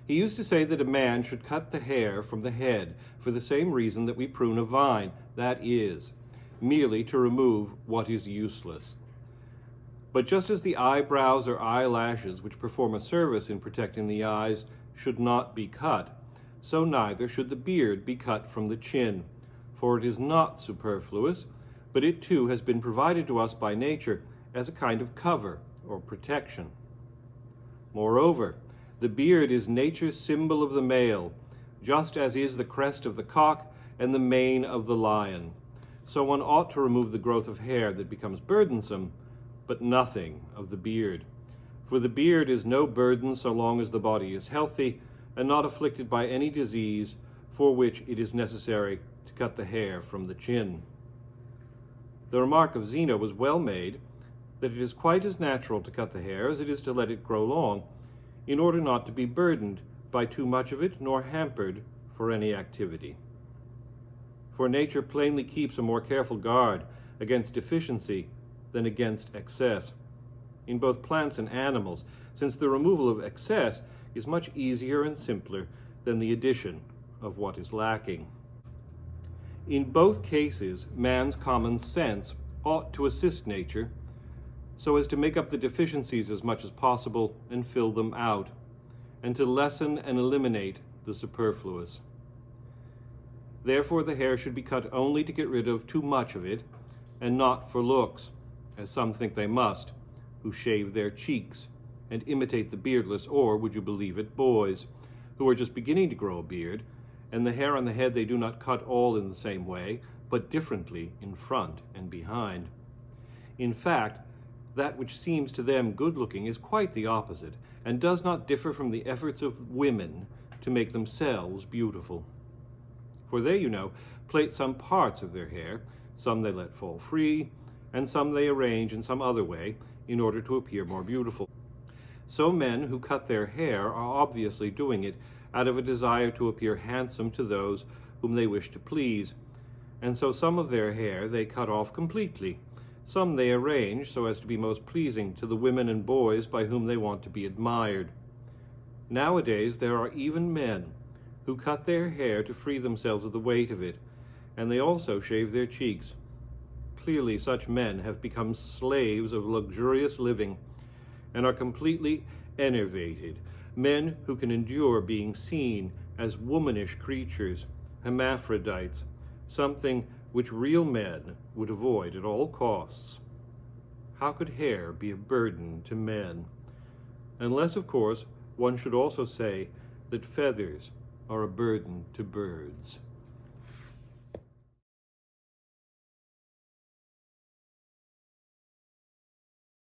He used to say that a man should cut the hair from the head for the same reason that we prune a vine, that is, merely to remove what is useless. But just as the eyebrows or eyelashes, which perform a service in protecting the eyes, should not be cut, so neither should the beard be cut from the chin, for it is not superfluous, but it too has been provided to us by nature as a kind of cover or protection. Moreover, the beard is nature's symbol of the male, just as is the crest of the cock and the mane of the lion. So one ought to remove the growth of hair that becomes burdensome, but nothing of the beard. For the beard is no burden so long as the body is healthy and not afflicted by any disease for which it is necessary to cut the hair from the chin. The remark of Zeno was well made, that it is quite as natural to cut the hair as it is to let it grow long, in order not to be burdened by too much of it, nor hampered for any activity. For nature plainly keeps a more careful guard against deficiency than against excess, in both plants and animals, since the removal of excess is much easier and simpler than the addition of what is lacking. In both cases, man's common sense ought to assist nature so as to make up the deficiencies as much as possible and fill them out, and to lessen and eliminate the superfluous. Therefore, the hair should be cut only to get rid of too much of it, and not for looks, as some think they must, who shave their cheeks and imitate the beardless, or, would you believe it, boys, who are just beginning to grow a beard, and the hair on the head they do not cut all in the same way, but differently in front and behind. In fact, that which seems to them good-looking is quite the opposite, and does not differ from the efforts of women to make themselves beautiful. For they, you know, plait some parts of their hair, some they let fall free, and some they arrange in some other way in order to appear more beautiful. So men who cut their hair are obviously doing it out of a desire to appear handsome to those whom they wish to please, and so some of their hair they cut off completely. Some they arrange so as to be most pleasing to the women and boys by whom they want to be admired. Nowadays there are even men who cut their hair to free themselves of the weight of it, and they also shave their cheeks. Clearly such men have become slaves of luxurious living and are completely enervated, men who can endure being seen as womanish creatures, hermaphrodites, something which real men would avoid at all costs. How could hair be a burden to men? Unless, of course, one should also say that feathers are a burden to birds.